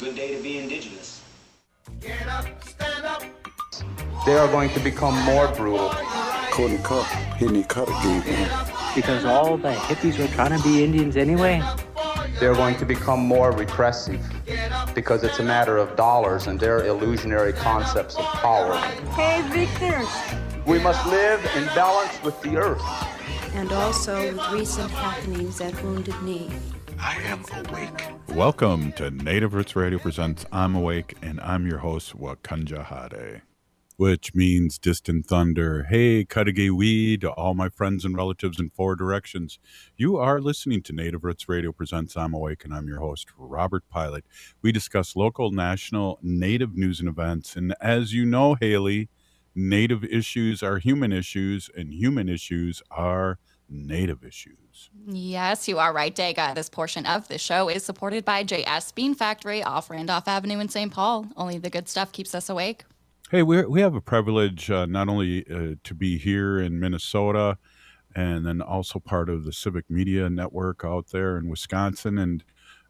Good day to be indigenous. Get up, stand up. They are going to become more brutal. Cody Cup, hitting cut again. Because all the hippies were trying to be Indians anyway. They're going to become more repressive because it's a matter of dollars and their illusionary concepts of power. Hey, Victor. We must live in balance with the earth. And also with recent happenings at Wounded Knee. I am awake. Welcome to Native Roots Radio presents I'm Awake, and I'm your host, Wakanja Hade, which means distant thunder. Hey, Cudagy to all my friends and relatives in four directions. You are listening to Native Roots Radio presents I'm Awake, and I'm your host, Robert Pilot. We discuss local, national, Native news and events. And as you know, Haley, Native issues are human issues, and human issues are Native issues. Yes, you are right, Daga. This portion of the show is supported by JS Bean Factory off Randolph Avenue in St. Paul. Only the good stuff keeps us awake. Hey, we have a privilege not only to be here in Minnesota and then also part of the Civic Media Network out there in Wisconsin. And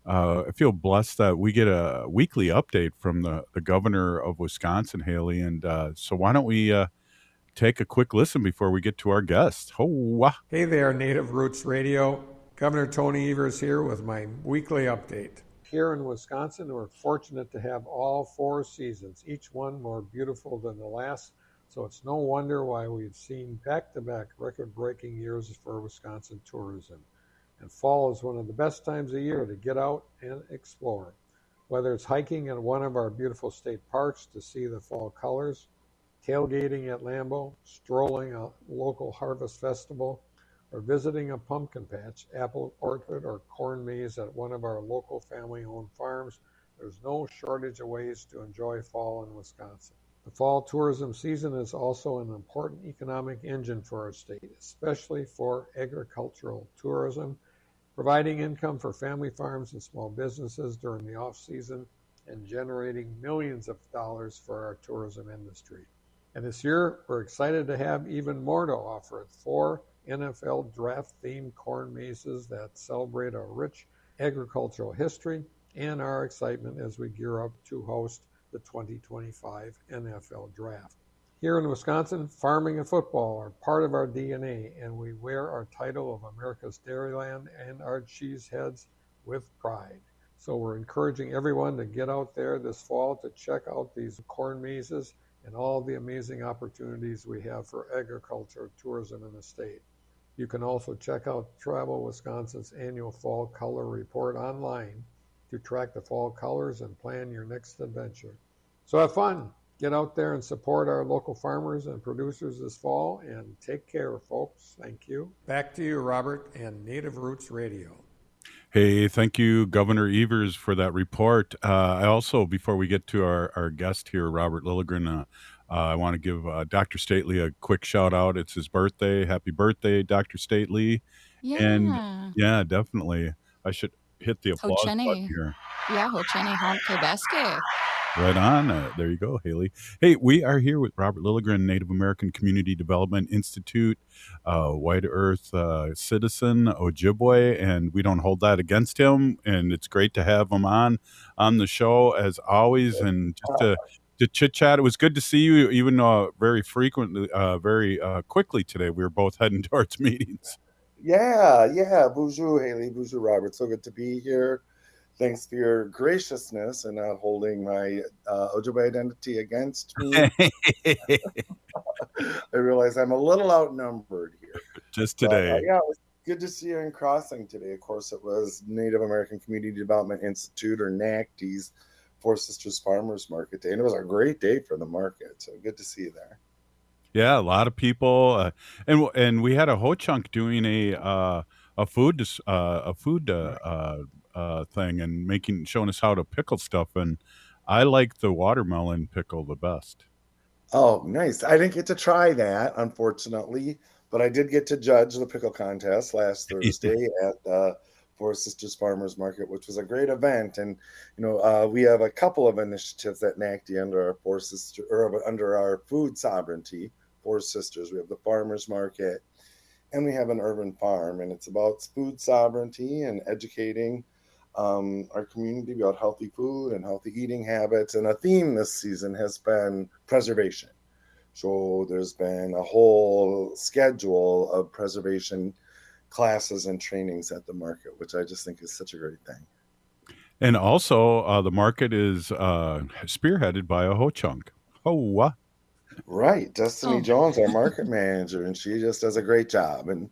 I feel blessed that we get a weekly update from the governor of Wisconsin, Haley. And so why don't we take a quick listen before we get to our guest. Hey there, Native Roots Radio. Governor Tony Evers here with my weekly update. Here in Wisconsin, we're fortunate to have all four seasons, each one more beautiful than the last. So it's no wonder why we've seen back-to-back record-breaking years for Wisconsin tourism. And fall is one of the best times of year to get out and explore. Whether it's hiking at one of our beautiful state parks to see the fall colors, tailgating at Lambeau, strolling a local harvest festival, or visiting a pumpkin patch, apple orchard, or corn maze at one of our local family-owned farms, there's no shortage of ways to enjoy fall in Wisconsin. The fall tourism season is also an important economic engine for our state, especially for agricultural tourism, providing income for family farms and small businesses during the off-season and generating millions of dollars for our tourism industry. And this year, we're excited to have even more to offer at 4 NFL draft-themed corn mazes that celebrate our rich agricultural history and our excitement as we gear up to host the 2025 NFL Draft. Here in Wisconsin, farming and football are part of our DNA, and we wear our title of America's Dairyland and our cheeseheads with pride. So we're encouraging everyone to get out there this fall to check out these corn mazes and all the amazing opportunities we have for agriculture tourism in the state. You can also check out Travel Wisconsin's annual Fall Color Report online to track the fall colors and plan your next adventure. So have fun. Get out there and support our local farmers and producers this fall, and take care, folks. Thank you. Back to you, Robert, and Native Roots Radio. Hey, thank you, Governor Evers, for that report. I also, before we get to our guest here, Robert Lilligren, I want to give Dr. Stately a quick shout out. It's his birthday. Happy birthday, Dr. Stately. Yeah. And yeah, definitely. I should hit the applause button here. Yeah, Hocheni Honk Kebeske. Right on. There you go, Haley. Hey, we are here with Robert Lilligren, Native American Community Development Institute, White Earth citizen, Ojibwe, and we don't hold that against him. And it's great to have him on the show as always, and just to chit chat. It was good to see you, even very frequently, very quickly today. We were both heading towards meetings. Yeah. Bonjour, Haley. Bonjour, Robert. So good to be here. Thanks for your graciousness and not holding my Ojibwe identity against me. I realize I'm a little outnumbered here. Just today. But, yeah, it was good to see you in Crossing today. Of course, it was Native American Community Development Institute, or NACD's, Four Sisters Farmers Market Day. And it was a great day for the market. So good to see you there. Yeah, a lot of people. And we had a Ho-Chunk doing a food thing and showing us how to pickle stuff, and I like the watermelon pickle the best. Oh, nice. I didn't get to try that, unfortunately, but I did get to judge the pickle contest last Thursday at the Four Sisters Farmers Market, which was a great event. And we have a couple of initiatives at NACD under our food sovereignty, Four Sisters. We have the farmers market, and we have an urban farm, and it's about food sovereignty and educating our community about healthy food and healthy eating habits. And a theme this season has been preservation. So there's been a whole schedule of preservation classes and trainings at the market, which I just think is such a great thing. And also, the market is spearheaded by a ho-chunk. Ho-wa. Right. Destiny Oh. Jones, our market manager, and she just does a great job. And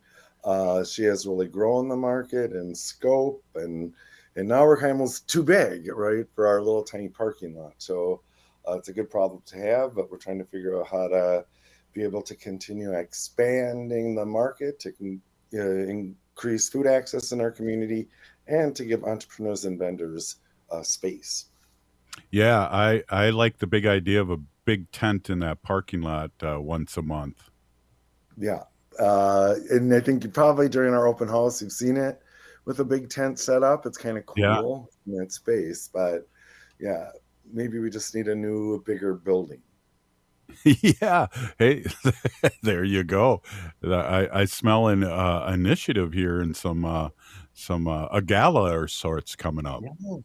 she has really grown the market and scope, and now we're kind of too big, right, for our little tiny parking lot. So it's a good problem to have, but we're trying to figure out how to be able to continue expanding the market to increase food access in our community and to give entrepreneurs and vendors space. Yeah, I like the big idea of a big tent in that parking lot once a month. Yeah. And I think probably during our open house, you've seen it with a big tent set up. It's kind of cool in that space. But yeah, maybe we just need a new, bigger building. Yeah. Hey, there you go. I smell an initiative here and some a gala or sorts coming up. Yeah.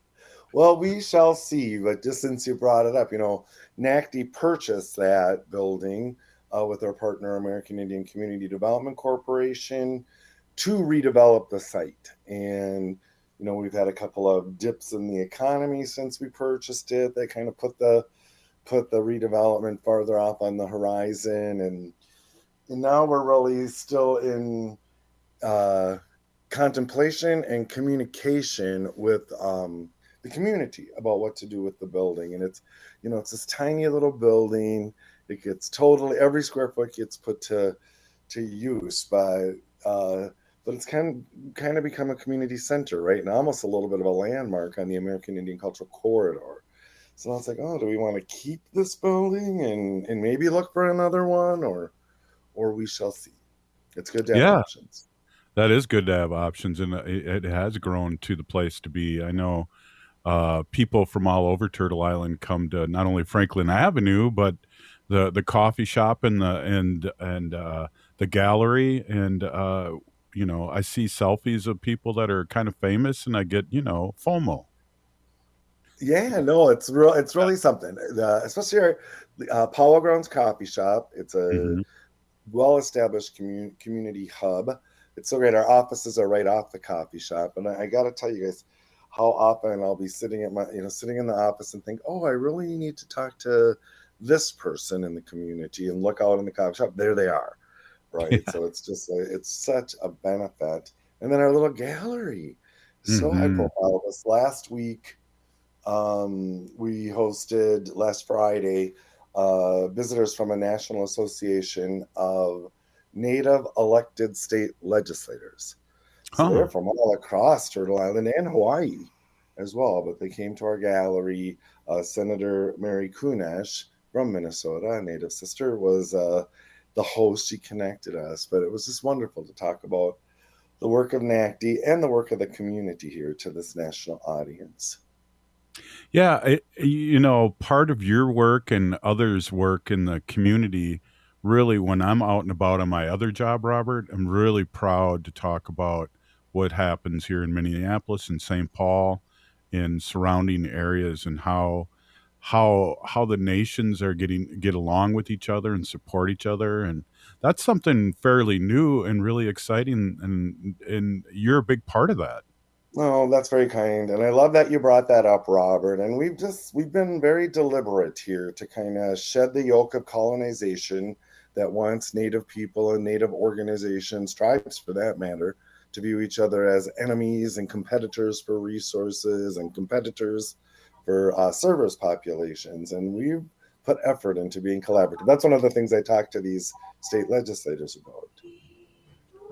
Well, we shall see. But just since you brought it up, NACD purchased that building with our partner, American Indian Community Development Corporation, to redevelop the site. And we've had a couple of dips in the economy since we purchased it. They kind of put the redevelopment farther off on the horizon, and now we're really still in contemplation and communication with the community about what to do with the building. And it's this tiny little building. It gets totally, every square foot gets put to use, but it's kind of become a community center, right? And almost a little bit of a landmark on the American Indian Cultural Corridor. So I was like, oh, do we want to keep this building and maybe look for another one, or we shall see. It's good to have options. That is good to have options, and it has grown to the place to be. I know people from all over Turtle Island come to not only Franklin Avenue, but the coffee shop and the gallery, and I see selfies of people that are kind of famous, and I get FOMO. Yeah, no, it's really something. Especially our Powell Grounds Coffee Shop. It's a well-established community hub. It's so great. Our offices are right off the coffee shop, and I got to tell you guys how often I'll be sitting in the office and think, oh, I really need to talk to this person in the community, and look out in the coffee shop. There they are, right? Yeah. So it's just it's such a benefit. And then our little gallery, so high profile. This last week, we hosted last Friday visitors from a national association of Native elected state legislators. So they're from all across Turtle Island and Hawaii as well, but they came to our gallery. Senator Mary Kunesh from Minnesota, a Native sister, was the host. She connected us, but it was just wonderful to talk about the work of NACD and the work of the community here to this national audience. Yeah, part of your work and others' work in the community, really, when I'm out and about on my other job, Robert, I'm really proud to talk about what happens here in Minneapolis and St. Paul in surrounding areas, and how the nations are get along with each other and support each other. And that's something fairly new and really exciting, and you're a big part of that. Oh, that's very kind. And I love that you brought that up, Robert. And we've been very deliberate here to kind of shed the yoke of colonization that wants Native people and Native organizations, tribes for that matter, to view each other as enemies and competitors for resources and competitors for service populations. And we've put effort into being collaborative. That's one of the things I talk to these state legislators about.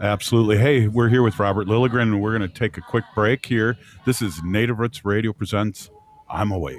Absolutely. Hey, we're here with Robert Lilligren, and we're going to take a quick break here. This is Native Roots Radio presents I'm Awake.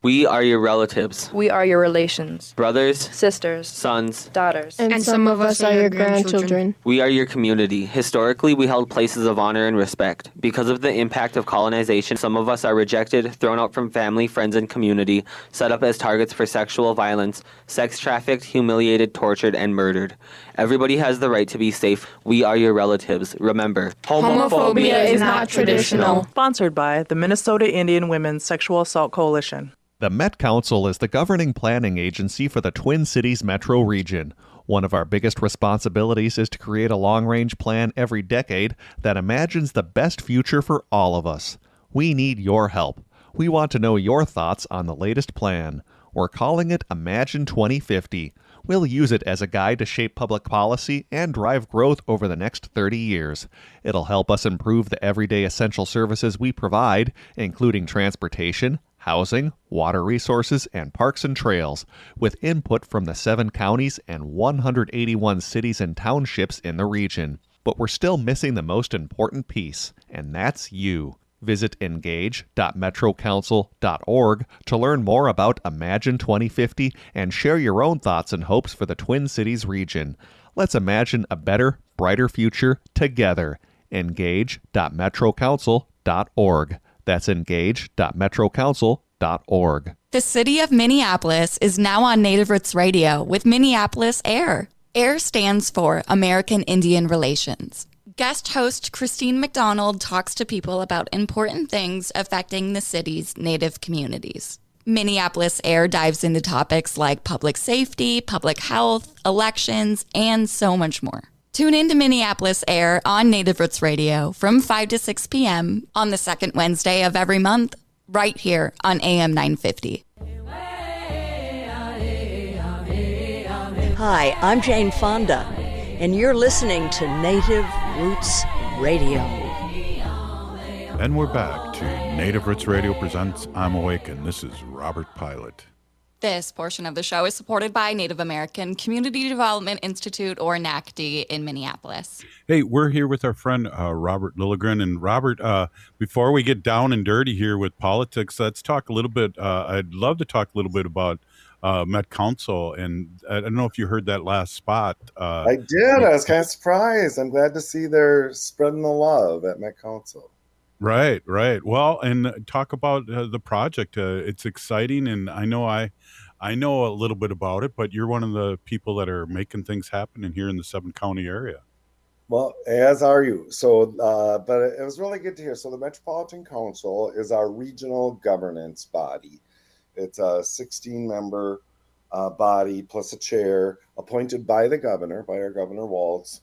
We are your relatives, We are your relations, brothers, sisters, sons, daughters. And some of us are your grandchildren. We are your community. Historically, we held places of honor and respect. Because of the impact of colonization, some of us are rejected, thrown out from family, friends, and community, set up as targets for sexual violence, sex trafficked, humiliated, tortured, and murdered. Everybody has the right to be safe. We are your relatives. Remember, Homophobia is not traditional. Sponsored by the Minnesota Indian Women's Sexual Assault Coalition. The Met Council is the governing planning agency for the Twin Cities metro region. One of our biggest responsibilities is to create a long-range plan every decade that imagines the best future for all of us. We need your help. We want to know your thoughts on the latest plan. We're calling it Imagine 2050. We'll use it as a guide to shape public policy and drive growth over the next 30 years. It'll help us improve the everyday essential services we provide, including transportation, housing, water resources, and parks and trails, with input from the 7 counties and 181 cities and townships in the region. But we're still missing the most important piece, and that's you. Visit engage.metrocouncil.org to learn more about Imagine 2050 and share your own thoughts and hopes for the Twin Cities region. Let's imagine a better, brighter future together. engage.metrocouncil.org. That's engage.metrocouncil.org. The city of Minneapolis is now on Native Roots Radio with Minneapolis AIR. AIR stands for American Indian Relations. Guest host Christine McDonald talks to people about important things affecting the city's Native communities. Minneapolis AIR dives into topics like public safety, public health, elections, and so much more. Tune in to Minneapolis AIR on Native Roots Radio from 5 to 6 p.m. on the second Wednesday of every month, right here on AM 950. Hi, I'm Jane Fonda, and you're listening to Native Roots Radio. And we're back to Native Roots Radio presents I'm Awake, and this is Robert Pilot. This portion of the show is supported by Native American Community Development Institute, or NACD, in Minneapolis. Hey, we're here with our friend Robert Lilligren. And Robert, before we get down and dirty here with politics, let's talk a little bit. I'd love to talk a little bit about Met Council. And I don't know if you heard that last spot. I did. I was kind of surprised. I'm glad to see they're spreading the love at Met Council. Right. Well, and talk about the project. It's exciting, and I know a little bit about it, but you're one of the people that are making things happen in here in the 7-county area. Well, as are you. So, but it was really good to hear. So the Metropolitan Council is our regional governance body. It's a 16-member body plus a chair appointed by the governor, by our Governor Walz,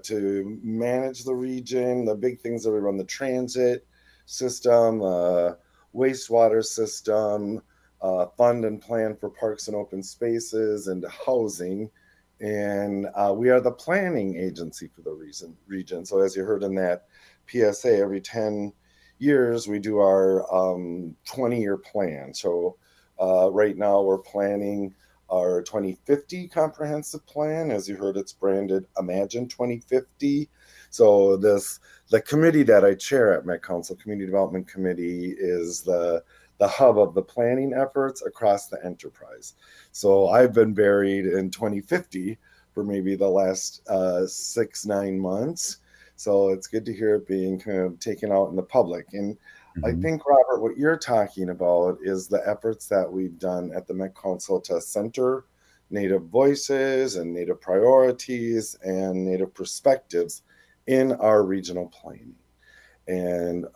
to manage the region. The big things that we run: the transit system, wastewater system, fund and plan for parks and open spaces and housing. And we are the planning agency for the region. So as you heard in that PSA, every 10 years we do our 20-year plan. So right now we're planning our 2050 comprehensive plan. As you heard, it's branded Imagine 2050. So the committee that I chair at Met Council, Community Development Committee, is the hub of the planning efforts across the enterprise. So I've been buried in 2050 for maybe the last 6-9 months. So it's good to hear it being kind of taken out in the public. And I think, Robert, what you're talking about is the efforts that we've done at the Met Council to center Native voices and Native priorities and Native perspectives in our regional planning. And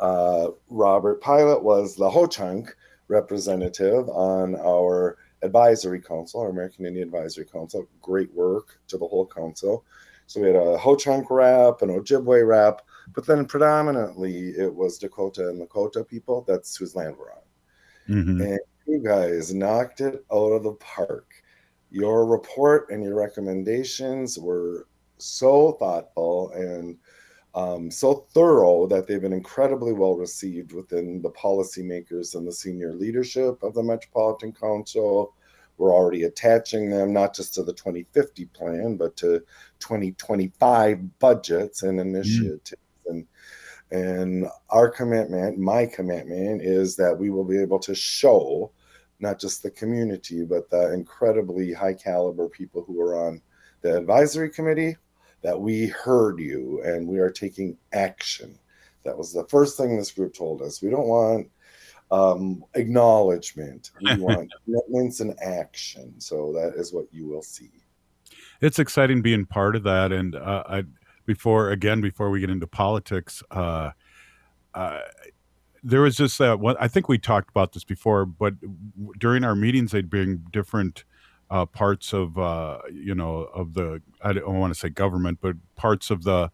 Robert Pilot was the Ho-Chunk representative on our advisory council, our American Indian Advisory Council. Great work to the whole council. So we had a Ho-Chunk rep, an Ojibwe rep, but then predominantly it was Dakota and Lakota people. That's whose land we're on. And you guys knocked it out of the park. Your report and your recommendations were so thoughtful and so thorough that they've been incredibly well received within the policymakers and the senior leadership of the Metropolitan Council. We're already attaching them not just to the 2050 plan, but to 2025 budgets and initiatives. And our commitment, my commitment, is that we will be able to show not just the community, but the incredibly high caliber people who are on the advisory committee, that we heard you and we are taking action. That was the first thing this group told us. We don't want acknowledgement. We want commitments and action. So that is what you will see. It's exciting being part of that. And before we get into politics, there was just one. I think we talked about this before, but during our meetings, they'd bring different parts of of the, I don't want to say government, but parts of the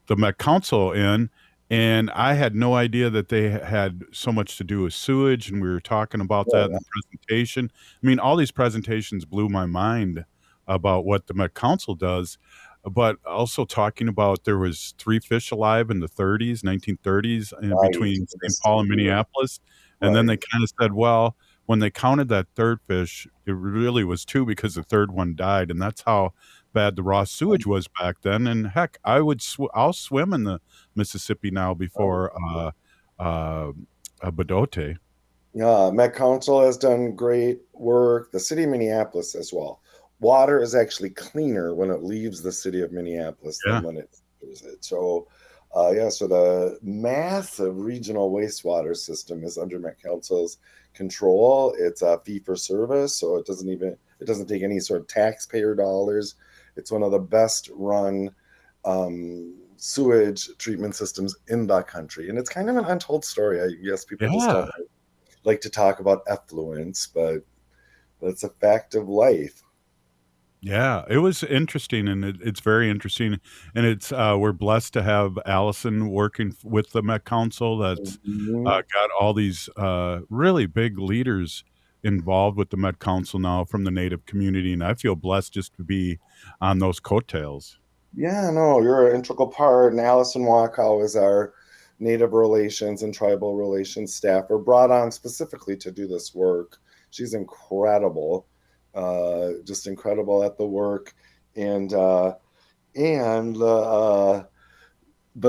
Met Council in. And I had no idea that they had so much to do with sewage, and we were talking about that in the presentation. I mean, all these presentations blew my mind about what the Met Council does, but also talking about there was 3 fish alive in the 1930s, between St. Paul and Minneapolis. And then they kind of said, well, when they counted that third fish, it really was 2 because the third one died. And that's how bad the raw sewage was back then. And heck, I'll swim in the Mississippi now before Badote. Yeah, Met Council has done great work. The city of Minneapolis as well. Water is actually cleaner when it leaves the city of Minneapolis than when it enters it. So, so the massive regional wastewater system is under Met Council's control. It's a fee for service, so it doesn't take any sort of taxpayer dollars. It's one of the best run sewage treatment systems in the country, and it's kind of an untold story. I guess people just don't like to talk about effluence, but it's a fact of life. Yeah, it was interesting, and it's very interesting, and it's we're blessed to have Allison working with the Met Council. That's got all these really big leaders involved with the Met Council now from the Native community, and I feel blessed just to be on those coattails. Yeah, no, you're an integral part. And Allison Wakow is our Native Relations and Tribal Relations staffer, brought on specifically to do this work. She's incredible, just incredible at the work, but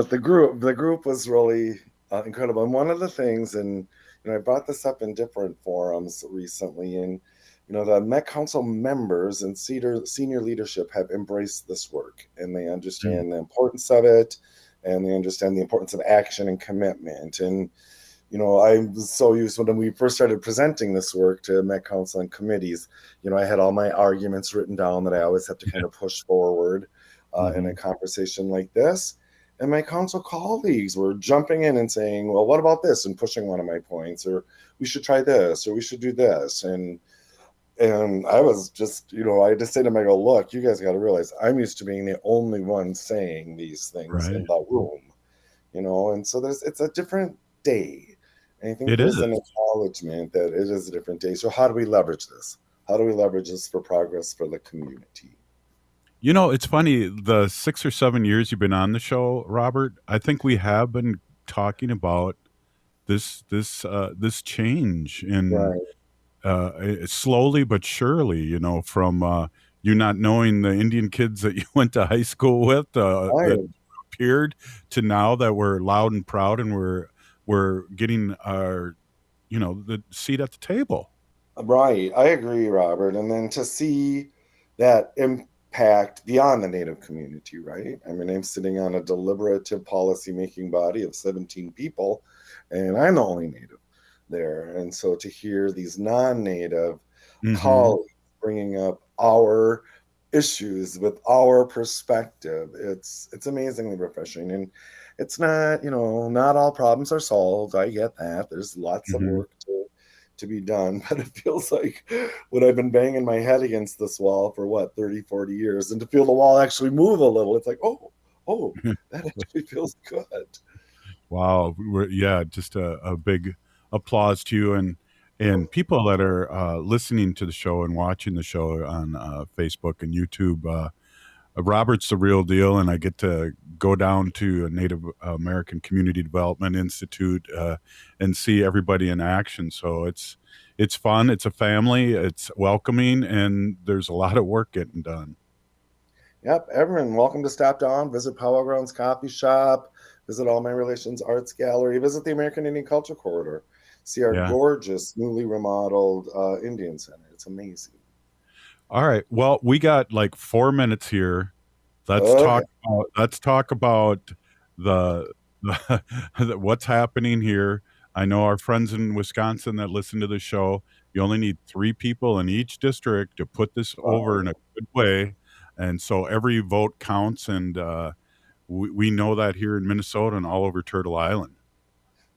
the group was really incredible. And one of the things, and I brought this up in different forums recently, and the Met Council members and senior leadership have embraced this work, and they understand the importance of it, and they understand the importance of action and commitment. And I was so used when we first started presenting this work to Met Council and committees. I had all my arguments written down that I always have to kind of push forward in a conversation like this. And my council colleagues were jumping in and saying, well, what about this? And pushing one of my points, or we should try this, or we should do this. And I was just, I just say to them, I go, look, you guys got to realize I'm used to being the only one saying these things in the room, and so it's a different day. And I think there's an acknowledgement that it is a different day. So how do we leverage this? How do we leverage this for progress for the community? It's funny, the 6 or 7 years you've been on the show, Robert, I think we have been talking about this change in slowly but surely, from you not knowing the Indian kids that you went to high school with that appeared to now that we're loud and proud and we're getting our, the seat at the table. Right. I agree, Robert. And then to see that impact beyond the Native community, right? I mean, I'm sitting on a deliberative policy-making body of 17 people, and I'm the only Native there. And so to hear these non-Native colleagues bringing up our issues with our perspective, it's amazingly refreshing. And it's not, not all problems are solved. I get that. There's lots of work to be done, but it feels like when I've been banging my head against this wall for 30, 40 years, and to feel the wall actually move a little, it's like, oh, that actually feels good. Wow. Just a big applause to you and people that are listening to the show and watching the show on Facebook and YouTube. Robert's the real deal, and I get to go down to a Native American Community Development Institute and see everybody in action. So it's fun. It's a family. It's welcoming, and there's a lot of work getting done. Yep, everyone, welcome to stop down, visit Powwow Grounds Coffee Shop, visit All My Relations Arts Gallery, visit the American Indian Culture Corridor. see our Yeah. gorgeous, newly remodeled Indian Center. It's amazing. All right. Well, we got like 4 minutes here. Let's Okay. talk about the what's happening here. I know our friends in Wisconsin that listen to the show. You only need 3 people in each district to put this over in a good way, and so every vote counts. And we know that here in Minnesota and all over Turtle Island.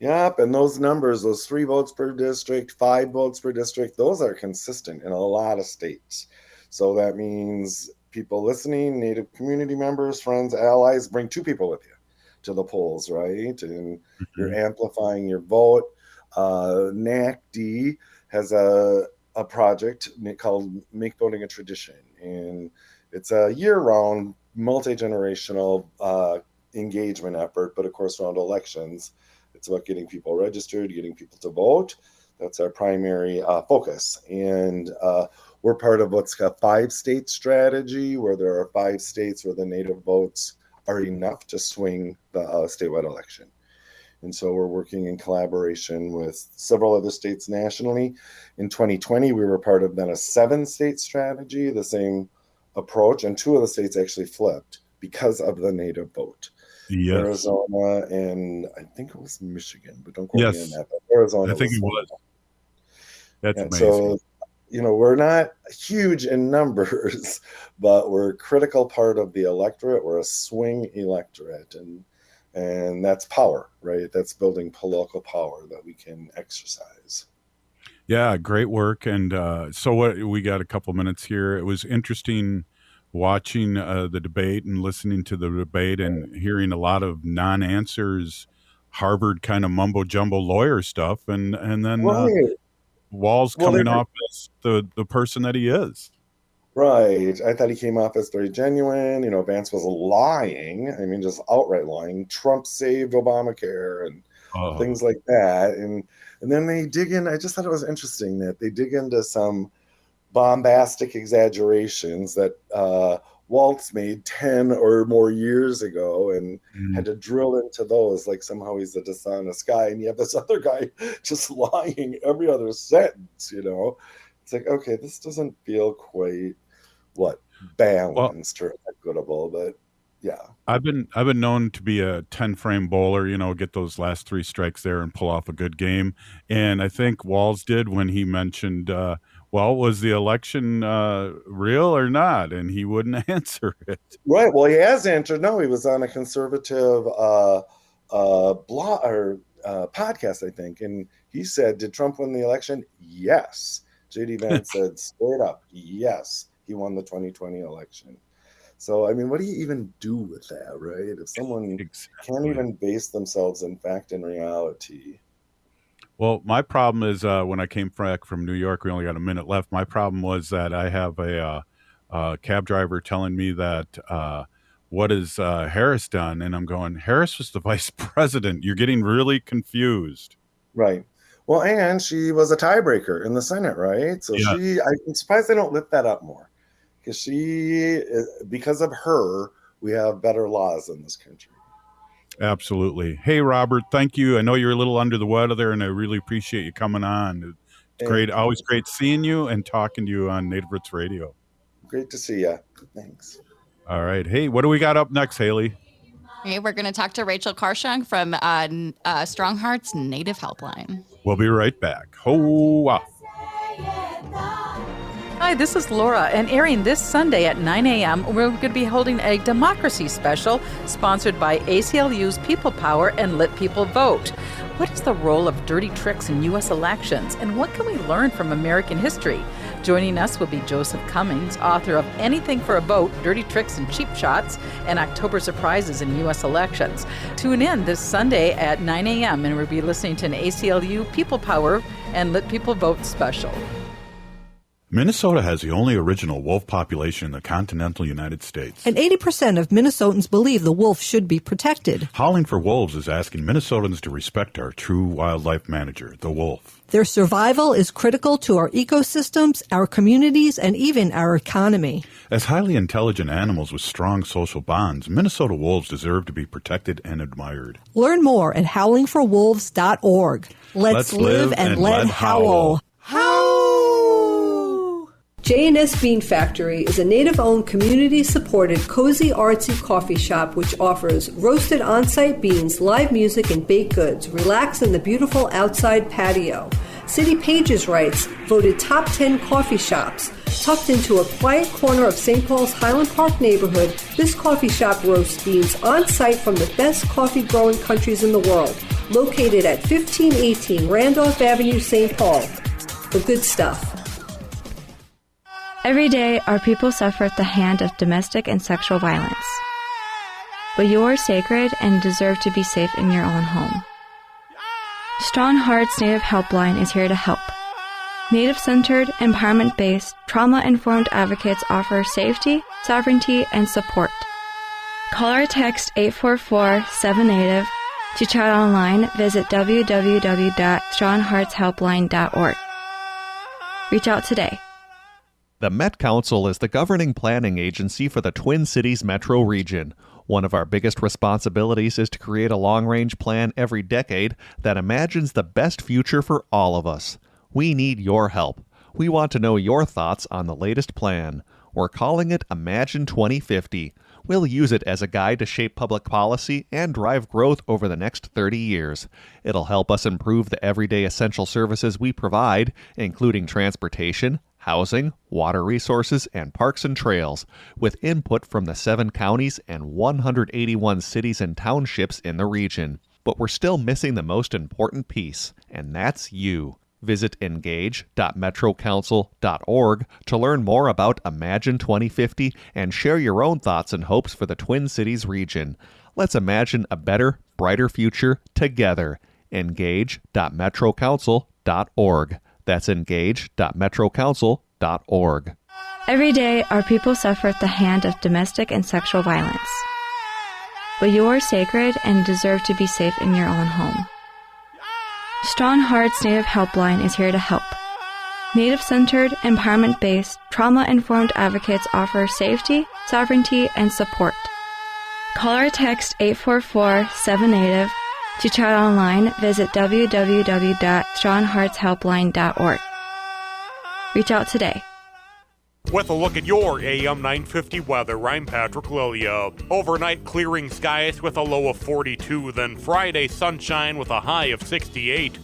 Yep, and those numbers, those 3 votes per district, 5 votes per district, those are consistent in a lot of states. So that means people listening, Native community members, friends, allies, bring 2 people with you to the polls, right? And you're amplifying your vote. NACD has a project called Make Voting a Tradition, and it's a year-round, multi-generational engagement effort, but of course around elections. It's about getting people registered, getting people to vote. That's our primary focus. And we're part of what's a 5-state strategy, where there are 5 states where the Native votes are enough to swing the statewide election. And so we're working in collaboration with several other states nationally. In 2020, we were part of then a 7-state strategy, the same approach, and 2 of the states actually flipped because of the Native vote. Yes. Arizona and I think it was Michigan, but don't quote me on Yes. that. But Arizona, I think it was. That's amazing. So, we're not huge in numbers, but we're a critical part of the electorate. We're a swing electorate, and that's power, right? That's building political power that we can exercise. Yeah, great work. And so what we got a couple minutes here. It was interesting watching the debate and listening to the debate and hearing a lot of non-answers, Harvard kind of mumbo jumbo lawyer stuff, and then Walz coming off as the person that he is. Right. I thought he came off as very genuine. Vance was lying. I mean, just outright lying. Trump saved Obamacare and things like that. And then they dig in. I just thought it was interesting that they dig into some bombastic exaggerations that Waltz made 10 or more years ago and had to drill into those like somehow he's a dishonest guy. And you have this other guy just lying every other sentence, It's like, okay, this doesn't feel quite balanced or equitable, but yeah. I've been known to be a 10-frame bowler, get those last 3 strikes there and pull off a good game. And I think Walz did when he mentioned, was the election real or not? And he wouldn't answer it. Right. Well, he has answered. No, he was on a conservative blog or podcast, I think. And he said, did Trump win the election? Yes. J.D. Vance said straight up, yes, he won the 2020 election. So, I mean, what do you even do with that, right? If someone can't even base themselves in fact and reality. Well, my problem is when I came back from New York, we only got a minute left. My problem was that I have a cab driver telling me that what has Harris done? And I'm going, Harris was the vice president. You're getting really confused. Right. Well, and she was a tiebreaker in the Senate, right? So I'm surprised they don't lift that up more. Because of her, we have better laws in this country. Absolutely. Hey, Robert, thank you. I know you're a little under the weather there, and I really appreciate you coming on. It's great. Always great seeing you and talking to you on Native Roots Radio. Great to see you. Thanks. All right. Hey, what do we got up next, Haley? Okay, we're going to talk to Rachel Carr-Shunk from StrongHearts Native Helpline. We'll be right back. Ho-wah. Hi, this is Laura, and airing this Sunday at 9 a.m., we're going to be holding a democracy special sponsored by ACLU's People Power and Let People Vote. What is the role of dirty tricks in U.S. elections, and what can we learn from American history? Joining us will be Joseph Cummings, author of Anything for a Vote, Dirty Tricks and Cheap Shots, and October Surprises in U.S. Elections. Tune in this Sunday at 9 a.m., and we'll be listening to an ACLU People Power and Let People Vote special. Minnesota has the only original wolf population in the continental United States. And 80% of Minnesotans believe the wolf should be protected. Howling for Wolves is asking Minnesotans to respect our true wildlife manager, the wolf. Their survival is critical to our ecosystems, our communities, and even our economy. As highly intelligent animals with strong social bonds, Minnesota wolves deserve to be protected and admired. Learn more at howlingforwolves.org. Let's live and let howl. J&S Bean Factory is a native-owned, community-supported, cozy, artsy coffee shop which offers roasted on-site beans, live music, and baked goods. Relax in the beautiful outside patio. City Pages writes, voted top 10 coffee shops. Tucked into a quiet corner of St. Paul's Highland Park neighborhood, this coffee shop roasts beans on-site from the best coffee-growing countries in the world. Located at 1518 Randolph Avenue, St. Paul. The good stuff. Every day, our people suffer at the hand of domestic and sexual violence. But you are sacred and deserve to be safe in your own home. StrongHearts Native Helpline is here to help. Native-centered, empowerment-based, trauma-informed advocates offer safety, sovereignty, and support. Call or text 844-7NATIVE. To chat online, visit www.strongheartshelpline.org. Reach out today. The Met Council is the governing planning agency for the Twin Cities metro region. One of our biggest responsibilities is to create a long-range plan every decade that imagines the best future for all of us. We need your help. We want to know your thoughts on the latest plan. We're calling it Imagine 2050. We'll use it as a guide to shape public policy and drive growth over the next 30 years. It'll help us improve the everyday essential services we provide, including transportation, housing, water resources, and parks and trails, with input from the 7 counties and 181 cities and townships in the region. But we're still missing the most important piece, and that's you. Visit engage.metrocouncil.org to learn more about Imagine 2050 and share your own thoughts and hopes for the Twin Cities region. Let's imagine a better, brighter future together. engage.metrocouncil.org. That's engage.metrocouncil.org. Every day, our people suffer at the hand of domestic and sexual violence. But you are sacred and deserve to be safe in your own home. StrongHearts Native Helpline is here to help. Native-centered, empowerment-based, trauma-informed advocates offer safety, sovereignty, and support. Call or text 844-7NATIVE. To chat online, visit www.strongheartshelpline.org. Reach out today. With a look at your AM 950 weather, I'm Patrick Lilia. Overnight clearing skies with a low of 42, then Friday sunshine with a high of 68.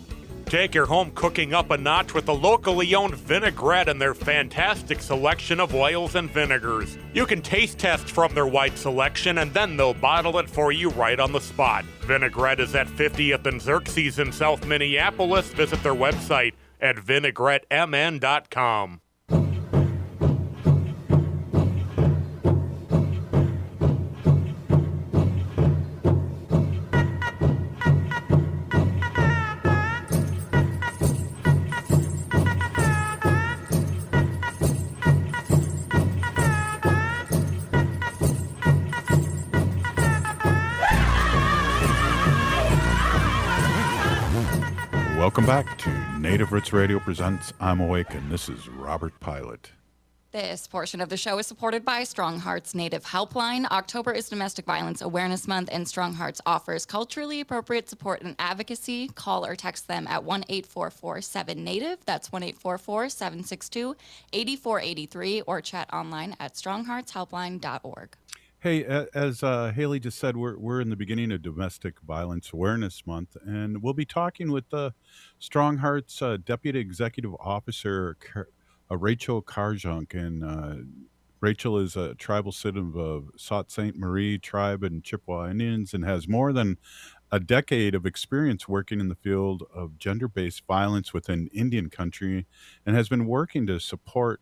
Take your home cooking up a notch with the locally owned Vinaigrette and their fantastic selection of oils and vinegars. You can taste test from their wide selection and then they'll bottle it for you right on the spot. Vinaigrette is at 50th and Xerxes in South Minneapolis. Visit their website at vinaigrettemn.com. Welcome back to Native Roots Radio presents I'm Awake, and this is Robert Pilot. This portion of the show is supported by StrongHearts Native Helpline. October is Domestic Violence Awareness Month, and StrongHearts offers culturally appropriate support and advocacy. Call or text them at 1-844-7NATIVE. That's 1-844-762-8483, or chat online at strongheartshelpline.org. Hey, as Haley just said, we're in the beginning of Domestic Violence Awareness Month, and we'll be talking with StrongHearts Deputy Executive Officer Rachel Carr-Shunk. And Rachel is a tribal citizen of Sault Ste. Marie tribe and Chippewa Indians, and has more than a decade of experience working in the field of gender-based violence within Indian country, and has been working to support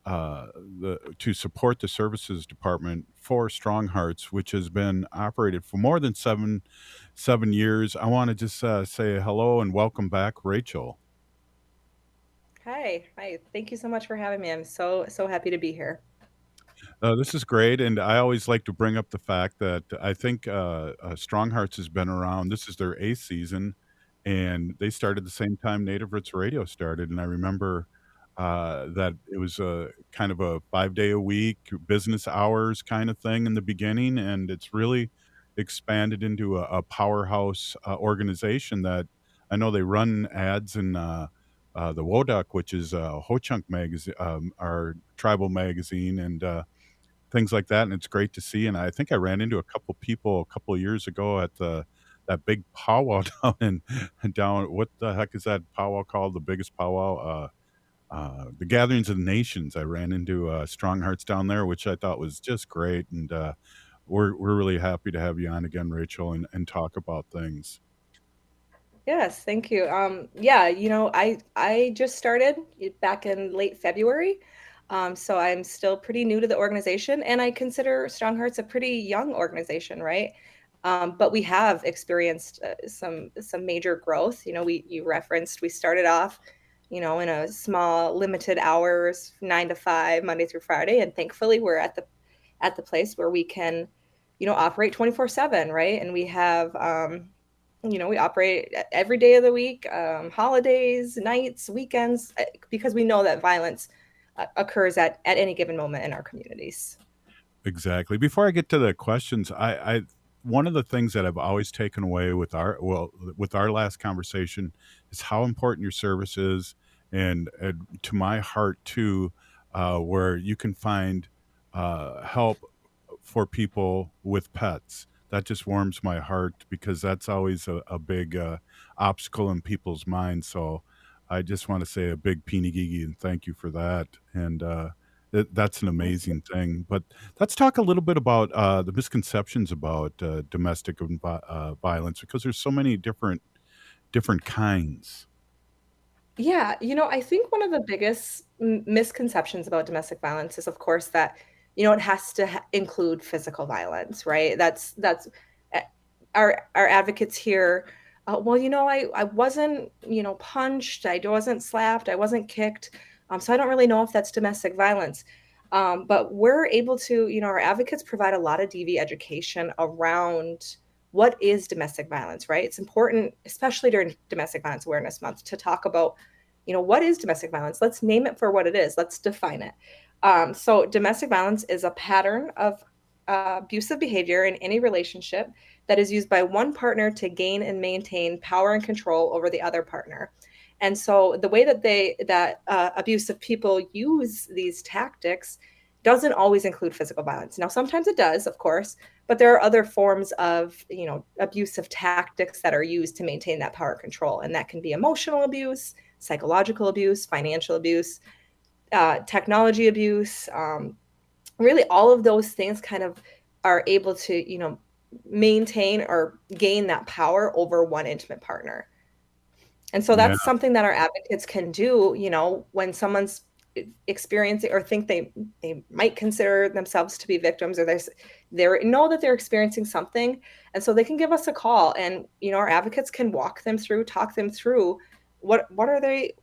the services department for StrongHearts, which has been operated for more than seven years. I want to just say hello and welcome back, Rachel. Hi. Thank you so much for having me. I'm so happy to be here. This is great, and I always like to bring up the fact that I think StrongHearts has been around. This is their eighth season, and they started the same time Native Roots Radio started. And I remember that it was a kind of a 5 day a week business hours kind of thing in the beginning, and it's really expanded into a powerhouse organization that I know they run ads in. The Wodak, which is Ho-Chunk magazine, our tribal magazine, and things like that, and it's great to see. And I think I ran into a couple people a couple of years ago at the that big powwow down. What the heck is that powwow called? The biggest powwow, the Gatherings of the Nations. I ran into Strong Hearts down there, which I thought was just great, and we're really happy to have you on again, Rachel, and talk about things. Yes, thank you. Yeah, I just started back in late February. So I'm still pretty new to the organization, and I consider Strong Hearts a pretty young organization, right? But we have experienced some major growth. You referenced we started off, in a small, limited hours, 9 to 5, Monday through Friday, and thankfully we're at the place where we can, operate 24/7, right? And we have we operate every day of the week, holidays, nights, weekends, because we know that violence occurs at any given moment in our communities. Exactly. Before I get to the questions, I one of the things that I've always taken away with our last conversation is how important your service is, and to my heart too, where you can find help for people with pets. That just warms my heart because that's always a big obstacle in people's minds. So I just want to say a big Pinigigi and thank you for that. And that's an amazing thing. But let's talk a little bit about the misconceptions about domestic violence because there's so many different kinds. Yeah, I think one of the biggest misconceptions about domestic violence is, of course, that it has to include physical violence, right? That's uh, our advocates here. Well, I wasn't punched, I wasn't slapped, I wasn't kicked, so I don't really know if that's domestic violence. But we're able to, our advocates provide a lot of DV education around what is domestic violence, right? It's important, especially during Domestic Violence Awareness Month, to talk about, what is domestic violence? Let's name it for what it is. Let's define it. So domestic violence is a pattern of abusive behavior in any relationship that is used by one partner to gain and maintain power and control over the other partner. And so the way that abusive people use these tactics doesn't always include physical violence. Now, sometimes it does, of course, but there are other forms of, abusive tactics that are used to maintain that power control. And that can be emotional abuse, psychological abuse, financial abuse, technology abuse. Really, all of those things kind of are able to, maintain or gain that power over one intimate partner. And so Yeah. that's something that our advocates can do, when someone's experiencing or think they might consider themselves to be victims, or they know that they're experiencing something, and so they can give us a call, and our advocates can talk them through what are they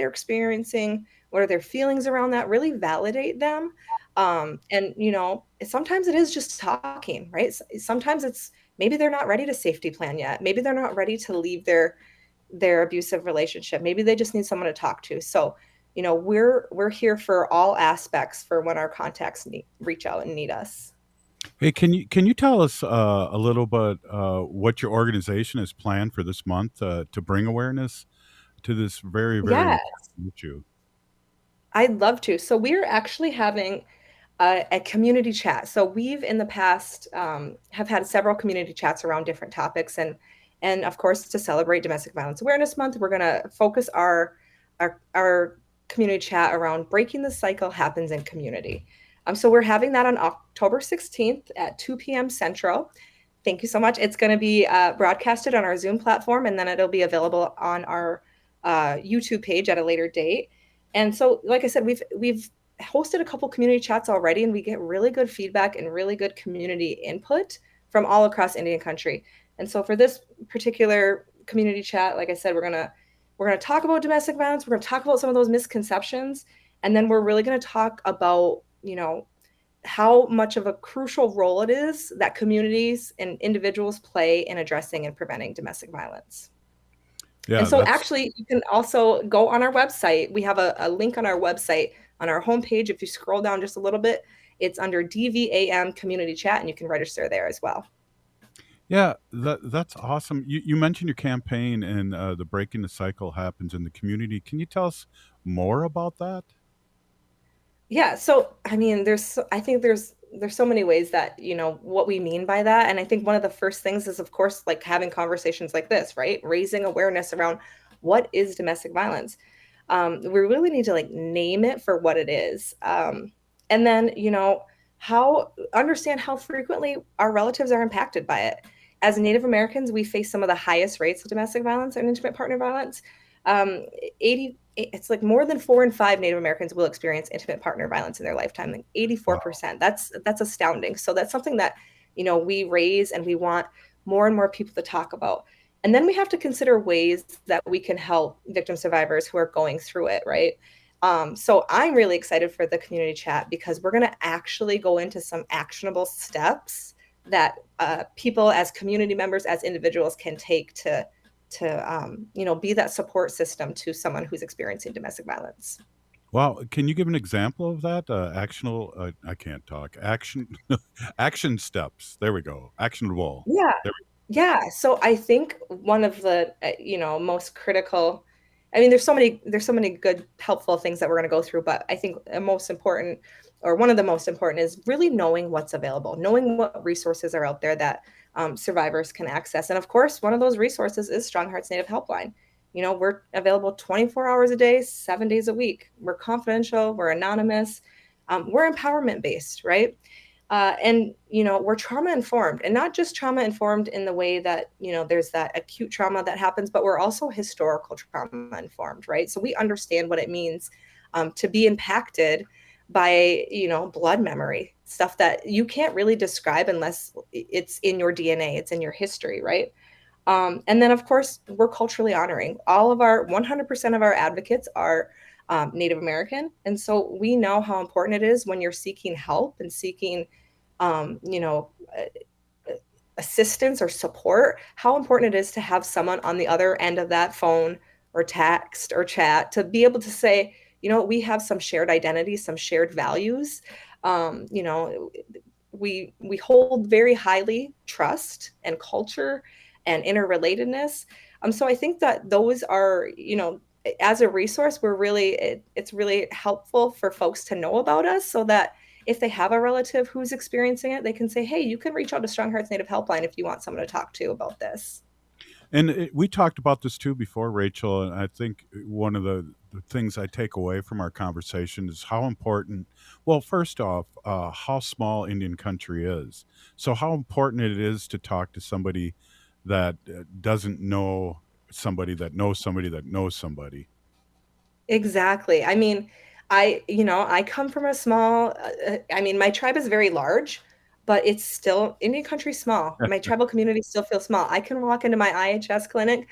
experiencing, what are their feelings around that, really validate them. And sometimes it is just talking, right? Sometimes it's maybe they're not ready to safety plan yet, maybe they're not ready to leave their abusive relationship, maybe they just need someone to talk to. So we're here for all aspects for when our contacts reach out and need us. Hey, can you tell us a little bit what your organization has planned for this month to bring awareness to this very, very Yes, important issue? I'd love to. So we're actually having a community chat. So we've in the past have had several community chats around different topics, and of course, to celebrate Domestic Violence Awareness Month, we're going to focus our community chat around breaking the cycle happens in community. So we're having that on October 16th at 2 p.m. Central. Thank you so much. It's going to be broadcasted on our Zoom platform, and then it'll be available on our YouTube page at a later date. And so, like I said, we've hosted a couple community chats already, and we get really good feedback and really good community input from all across Indian country. And so for this particular community chat, like I said, we're going to we're going to talk about domestic violence. We're going to talk about some of those misconceptions. And then we're really going to talk about, how much of a crucial role it is that communities and individuals play in addressing and preventing domestic violence. Yeah, and so actually, you can also go on our website. We have a link on our website on our homepage. If you scroll down just a little bit, it's under DVAM Community Chat, and you can register there as well. Yeah, that's awesome. You mentioned your campaign and the Breaking the Cycle happens in the community. Can you tell us more about that? Yeah, so I mean, I think there's so many ways that, what we mean by that. And I think one of the first things is, of course, like having conversations like this, right? Raising awareness around what is domestic violence. We really need to like name it for what it is. And then, understand how frequently our relatives are impacted by it. As Native Americans, we face some of the highest rates of domestic violence and intimate partner violence. 80 It's like more than 4 in 5 Native Americans will experience intimate partner violence in their lifetime, like 84%. That's astounding. So that's something that, we raise and we want more and more people to talk about. And then we have to consider ways that we can help victim survivors who are going through it, right? So I'm really excited for the community chat because we're going to actually go into some actionable steps that people as community members, as individuals can take to be that support system to someone who's experiencing domestic violence. Wow, can you give an example of that? Actionable, I can't talk. Action steps. There we go. Actionable. Yeah. There Yeah. So I think one of the, most critical, I mean, there's so many good, helpful things that we're going to go through, but I think the most important, or one of the most important, is really knowing what's available, knowing what resources are out there that survivors can access. And of course, one of those resources is StrongHearts Native Helpline. We're available 24 hours a day, 7 days a week. We're confidential, we're anonymous, we're empowerment based, right? And we're trauma informed, and not just trauma informed in the way that, there's that acute trauma that happens, but we're also historical trauma informed, right? So we understand what it means to be impacted by, blood memory, stuff that you can't really describe unless it's in your DNA, it's in your history, right? And then, of course, we're culturally honoring. 100% of our advocates are Native American. And so we know how important it is when you're seeking help and seeking, assistance or support, how important it is to have someone on the other end of that phone or text or chat to be able to say, we have some shared identities, some shared values. We hold very highly trust and culture and interrelatedness. So I think that those are, as a resource, it's really helpful for folks to know about us, so that if they have a relative who's experiencing it, they can say, hey, you can reach out to StrongHearts Native Helpline if you want someone to talk to about this. And we talked about this too before, Rachel, and I think one of the things I take away from our conversation is how important, well, first off, how small Indian country is. So how important it is to talk to somebody that doesn't know somebody that knows somebody that knows somebody. Exactly. I mean, I come from a small, my tribe is very large, but it's still, Indian country small. My tribal community still feels small. I can walk into my IHS clinic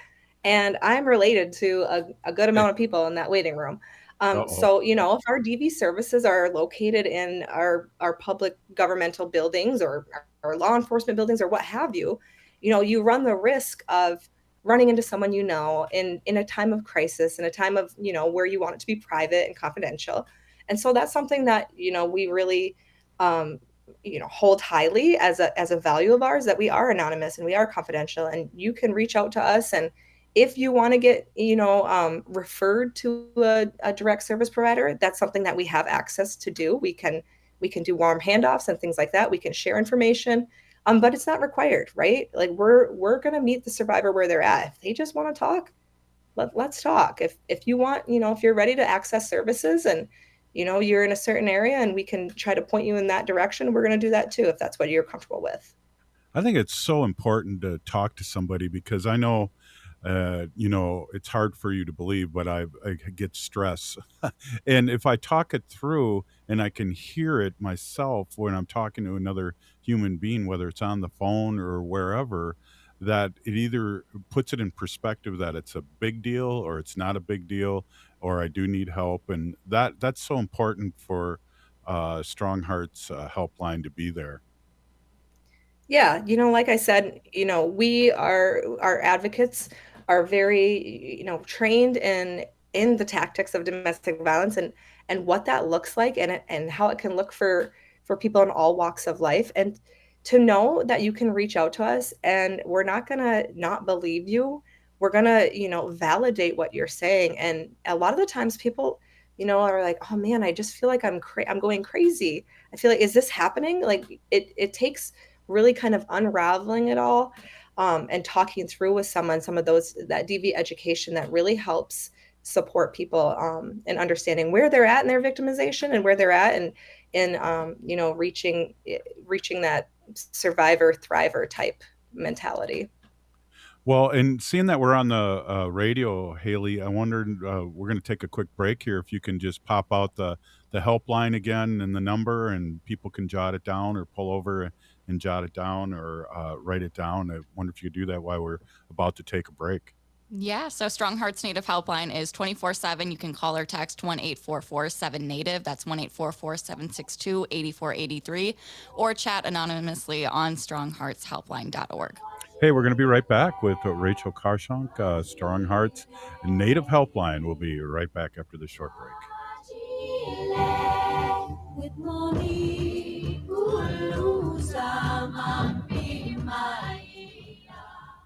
and I'm related to a good amount of people in that waiting room. So, if our DV services are located in our public governmental buildings or law enforcement buildings or what have you, you run the risk of running into someone in a time of crisis, in a time of, where you want it to be private and confidential. And so that's something that, we really, hold highly as a value of ours, that we are anonymous and we are confidential, and you can reach out to us. And if you want to get, referred to a direct service provider, that's something that we have access to do. We can do warm handoffs and things like that. We can share information. But it's not required, right? Like we're going to meet the survivor where they're at. If they just want to talk, let's talk. If you want, if you're ready to access services and, you're in a certain area and we can try to point you in that direction, we're going to do that too, if that's what you're comfortable with. I think it's so important to talk to somebody because I know, it's hard for you to believe, but I get stress. And if I talk it through and I can hear it myself when I'm talking to another human being, whether it's on the phone or wherever, that it either puts it in perspective that it's a big deal or it's not a big deal, or I do need help. And that's so important for StrongHearts helpline to be there. Yeah, like I said, our advocates are very, trained in the tactics of domestic violence and what that looks like and how it can look for people in all walks of life. And to know that you can reach out to us and we're not gonna not believe you. We're gonna, validate what you're saying. And a lot of the times people, are like, oh man, I just feel like I'm going crazy. I feel like, is this happening? Like it takes really kind of unraveling it all, and talking through with someone some of that DV education that really helps support people in understanding where they're at in their victimization and where they're at in reaching that survivor thriver type mentality. Well, and seeing that we're on the radio, Haley, I wondered, we're going to take a quick break here. If you can just pop out the helpline again and the number, and people can jot it down or pull over and jot it down or write it down. I wonder if you could do that while we're about to take a break. Yeah, so StrongHearts Native Helpline is 24/7. You can call or text 1-844-7-NATIVE. That's 1-844-762-8483. Or chat anonymously on strongheartshelpline.org. Hey, we're going to be right back with Rachel Carr-Shunk, StrongHearts Native Helpline. We'll be right back after this short break.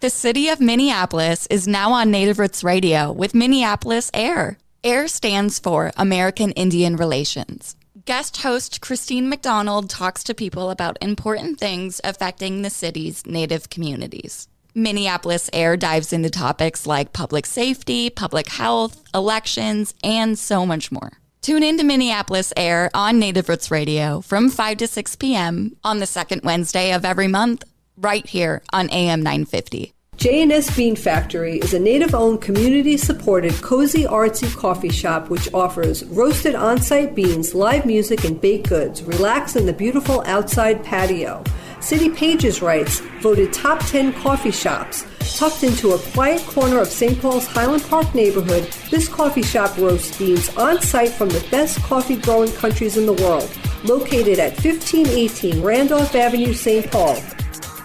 The city of Minneapolis is now on Native Roots Radio with Minneapolis AIR. AIR stands for American Indian Relations. Guest host Christine McDonald talks to people about important things affecting the city's Native communities. Minneapolis AIR dives into topics like public safety, public health, elections, and so much more. Tune in to Minneapolis AIR on Native Roots Radio from 5 to 6 p.m. on the second Wednesday of every month, right here on AM 950. J&S Bean Factory is a Native-owned, community-supported, cozy, artsy coffee shop which offers roasted on-site beans, live music, and baked goods. Relax in the beautiful outside patio. City Pages writes, voted top 10 coffee shops. Tucked into a quiet corner of St. Paul's Highland Park neighborhood, this coffee shop roasts beans on-site from the best coffee-growing countries in the world. Located at 1518 Randolph Avenue, St. Paul.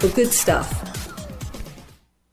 The good stuff.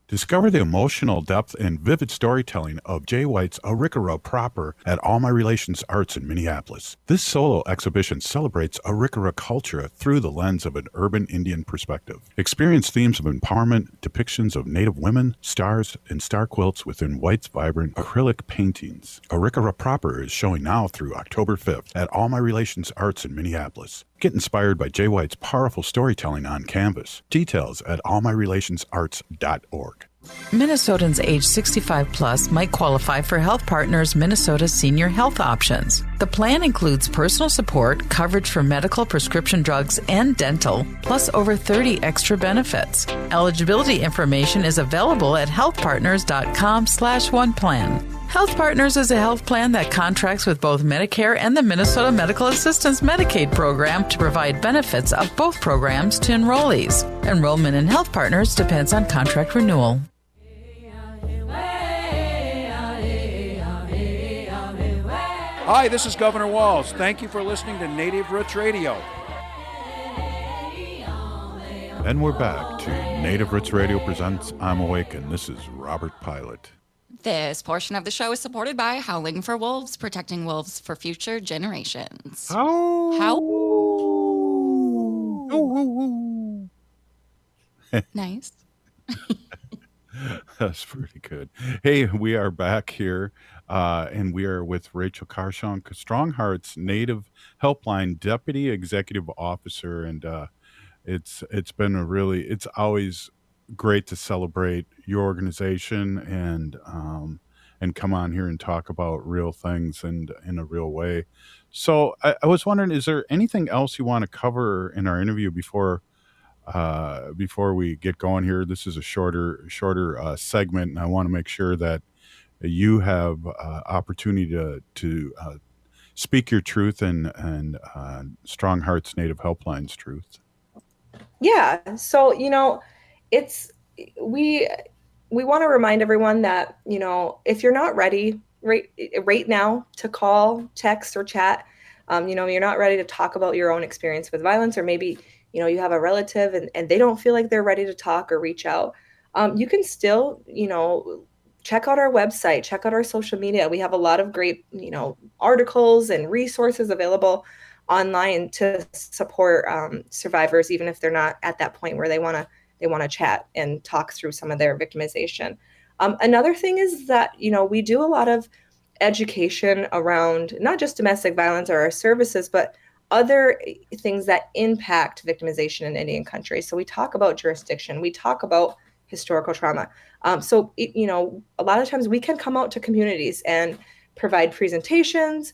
Discover the emotional depth and vivid storytelling of Jay White's Arikara Proper at All My Relations Arts in Minneapolis. This solo exhibition celebrates Arikara culture through the lens of an urban Indian perspective. Experience themes of empowerment, depictions of Native women, stars, and star quilts within White's vibrant acrylic paintings. Arikara Proper is showing now through October 5th at All My Relations Arts in Minneapolis. Get inspired by Jay White's powerful storytelling on canvas. Details at allmyrelationsarts.org. Minnesotans age 65 plus might qualify for Health Partners Minnesota Senior Health Options. The plan includes personal support, coverage for medical, prescription drugs, and dental, plus over 30 extra benefits. Eligibility information is available at healthpartners.com/oneplan. Health Partners is a health plan that contracts with both Medicare and the Minnesota Medical Assistance Medicaid program to provide benefits of both programs to enrollees. Enrollment in Health Partners depends on contract renewal. Hi, this is Governor Walz. Thank you for listening to Native Roots Radio. And we're back to Native Roots Radio presents I'm Awake, and this is Robert Pilot. This portion of the show is supported by Howling for Wolves, protecting wolves for future generations. Nice. That's pretty good. Hey, we are back here, and we are with Rachel Carr-Shunk, StrongHearts Native Helpline Deputy Executive Officer, and it's been it's always great to celebrate your organization and come on here and talk about real things and in a real way. So I was wondering, is there anything else you want to cover in our interview before we get going here? This is a shorter segment, and I want to make sure that you have opportunity to speak your truth and StrongHearts Native Helpline's truth. Yeah. So, it's we want to remind everyone that, if you're not ready right now to call, text, or chat, you're not ready to talk about your own experience with violence, or maybe, you have a relative and they don't feel like they're ready to talk or reach out, you can still, check out our website, check out our social media. We have a lot of great, articles and resources available online to support survivors, even if they're not at that point where they want to chat and talk through some of their victimization. Another thing is that, we do a lot of education around not just domestic violence or our services, but other things that impact victimization in Indian country. So we talk about jurisdiction, we talk about historical trauma. A lot of times we can come out to communities and provide presentations.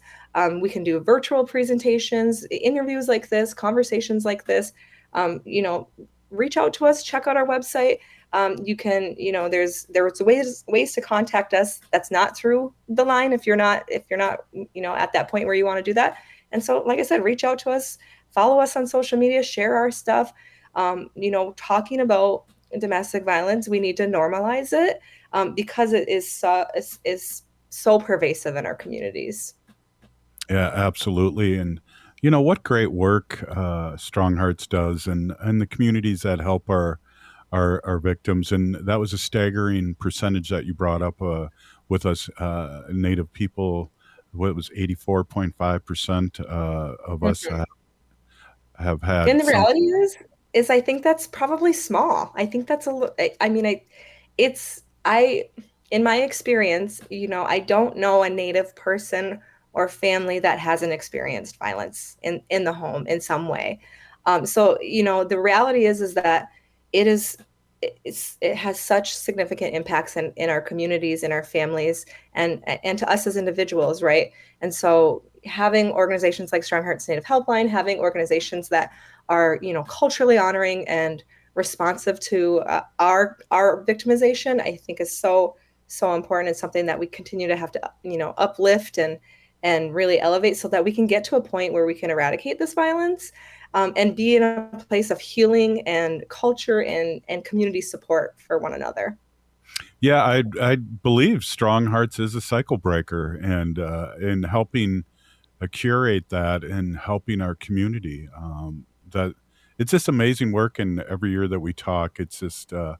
We can do virtual presentations, interviews like this, conversations like this. Reach out to us, check out our website. You can, there's ways to contact us that's not through the line if you're not, at that point where you want to do that. And so, like I said, reach out to us, follow us on social media, share our stuff. Talking about domestic violence, we need to normalize it because it is so pervasive in our communities. Yeah, absolutely. And what great work StrongHearts does, and the communities that help our victims. And that was a staggering percentage that you brought up with us, Native people. What was 84.5% of us have had. And the reality is I think that's probably small. I think that's in my experience, I don't know a Native person or family that hasn't experienced violence in the home in some way. So, the reality is that it has such significant impacts in our communities, in our families, and to us as individuals, right? And so having organizations like StrongHearts Native Helpline, having organizations that are, culturally honoring and responsive to our victimization, I think is so important. It's something that we continue to have to, uplift and really elevate so that we can get to a point where we can eradicate this violence. And be in a place of healing and culture and community support for one another. Yeah, I believe StrongHearts is a cycle breaker, and in helping curate that and helping our community. That it's just amazing work, and every year that we talk, it's just I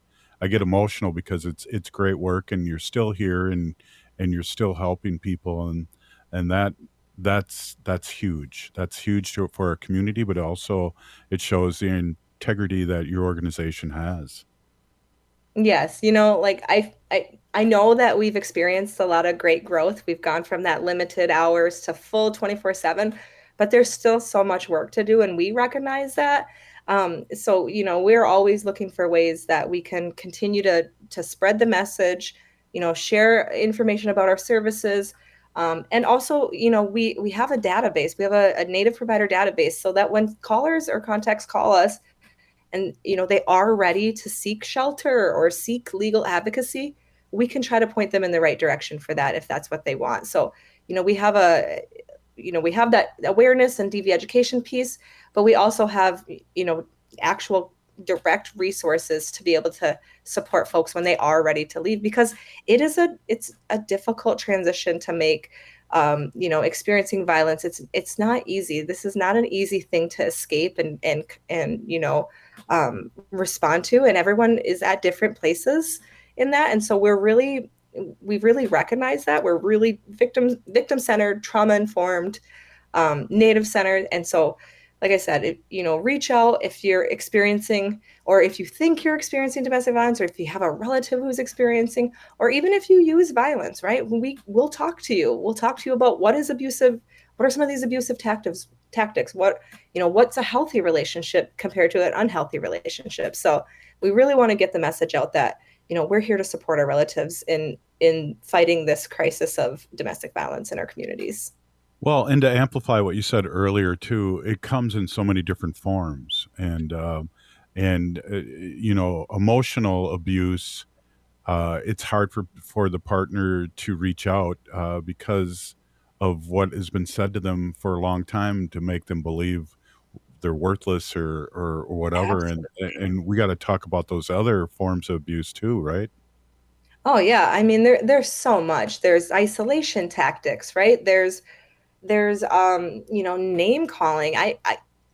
get emotional because it's great work, and you're still here, and you're still helping people, and that's huge. That's huge for our community, but also it shows the integrity that your organization has. Yes, I know that we've experienced a lot of great growth. We've gone from that limited hours to full 24/7, but there's still so much work to do, and we recognize that. So, we're always looking for ways that we can continue to spread the message, share information about our services. And also, we have a database. We have a Native provider database so that when callers or contacts call us and, they are ready to seek shelter or seek legal advocacy, we can try to point them in the right direction for that if that's what they want. So, we have we have that awareness and DV education piece, but we also have, actual direct resources to be able to support folks when they are ready to leave, because it's a difficult transition to make. Experiencing violence, it's not easy. This is not an easy thing to escape and respond to, and everyone is at different places in that. And so we really recognize that we're really victim centered, trauma informed, Native centered. And so, like I said, reach out if you're experiencing, or if you think you're experiencing domestic violence, or if you have a relative who's experiencing, or even if you use violence, right? We'll talk to you. We'll talk to you about what are some of these abusive tactics, what's a healthy relationship compared to an unhealthy relationship. So we really want to get the message out that, we're here to support our relatives in fighting this crisis of domestic violence in our communities. Well, and to amplify what you said earlier too, it comes in so many different forms, and emotional abuse. It's hard for the partner to reach out because of what has been said to them for a long time to make them believe they're worthless or whatever. And we got to talk about those other forms of abuse too, right? Oh yeah, I mean there's so much. There's isolation tactics, right? There's name calling.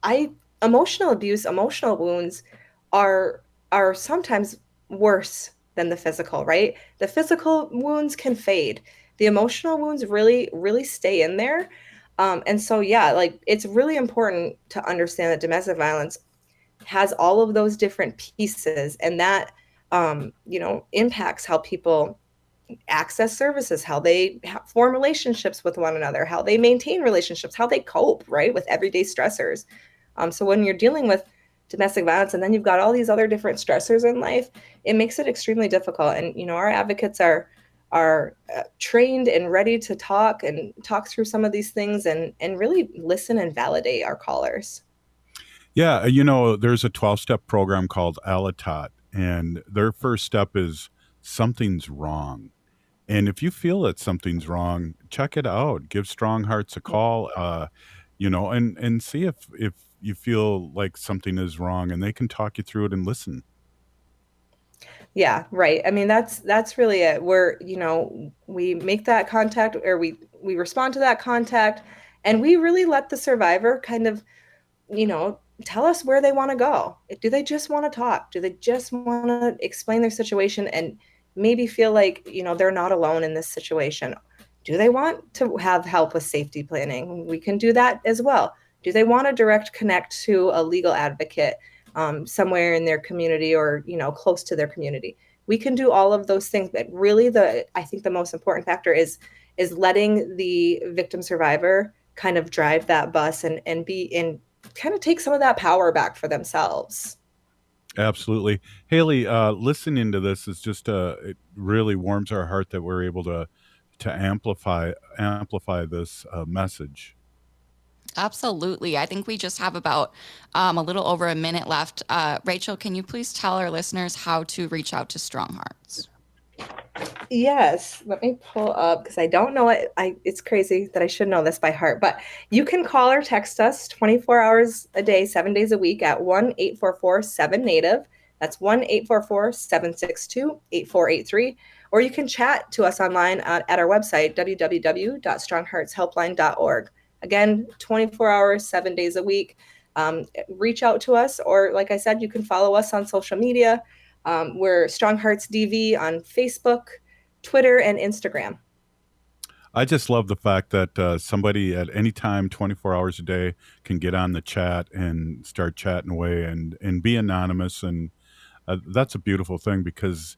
I emotional abuse, emotional wounds are sometimes worse than the physical, right? The physical wounds can fade. The emotional wounds really stay in there. And so yeah, like it's really important to understand that domestic violence has all of those different pieces, and that impacts how people access services, how they form relationships with one another, how they maintain relationships, how they cope, right, with everyday stressors. So when you're dealing with domestic violence and then you've got all these other different stressors in life, it makes it extremely difficult. And our advocates are trained and ready to talk through some of these things and really listen and validate our callers. Yeah, there's a 12-step program called Alatot, and their first step is something's wrong. And if you feel that something's wrong, check it out. Give StrongHearts a call, and see if you feel like something is wrong, and they can talk you through it and listen. Yeah, right. I mean, that's really it. We make that contact, or we respond to that contact, and we really let the survivor kind of, tell us where they want to go. Do they just want to talk? Do they just want to explain their situation and maybe feel like, they're not alone in this situation? Do they want to have help with safety planning? We can do that as well. Do they want to direct connect to a legal advocate somewhere in their community or, close to their community? We can do all of those things, but really I think the most important factor is letting the victim survivor kind of drive that bus and kind of take some of that power back for themselves. Absolutely. Haley, listening to this is just it really warms our heart that we're able to amplify this message. Absolutely. I think we just have about a little over a minute left. Rachel, can you please tell our listeners how to reach out to StrongHearts? Yes, let me pull up because I don't know it. It's crazy that I should know this by heart, but you can call or text us 24 hours a day, 7 days a week at 1-844-7-NATIVE. That's 1-844-762-8483. Or you can chat to us online at our website, www.strongheartshelpline.org. Again, 24 hours, 7 days a week. Reach out to us, or like I said, you can follow us on social media. We're StrongHearts DV on Facebook, Twitter, and Instagram. I just love the fact that somebody at any time, 24 hours a day, can get on the chat and start chatting away and be anonymous. And that's a beautiful thing, because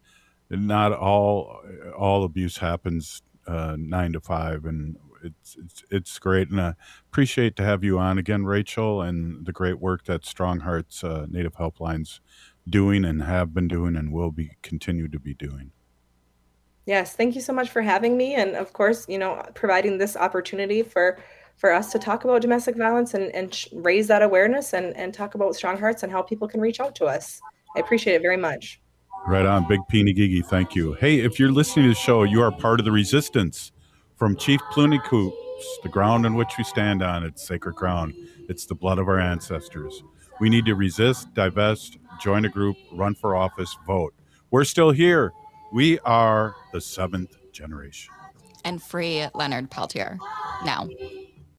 not all abuse happens 9 to 5, and it's great. And I appreciate to have you on again, Rachel, and the great work that StrongHearts Native Helpline's doing and have been doing and will continue to be doing. Yes, thank you so much for having me, and of course, providing this opportunity for us to talk about domestic violence and raise that awareness and talk about StrongHearts and how people can reach out to us. I appreciate it very much. Right on, Big Peeny Gigi. Thank you. Hey, if you're listening to the show, you are part of the resistance. From Chief Plunikups, the ground on which we stand on, it's sacred ground. It's the blood of our ancestors. We need to resist, divest, join a group, run for office, vote. We're still here. We are the 7th generation. And free Leonard Peltier now.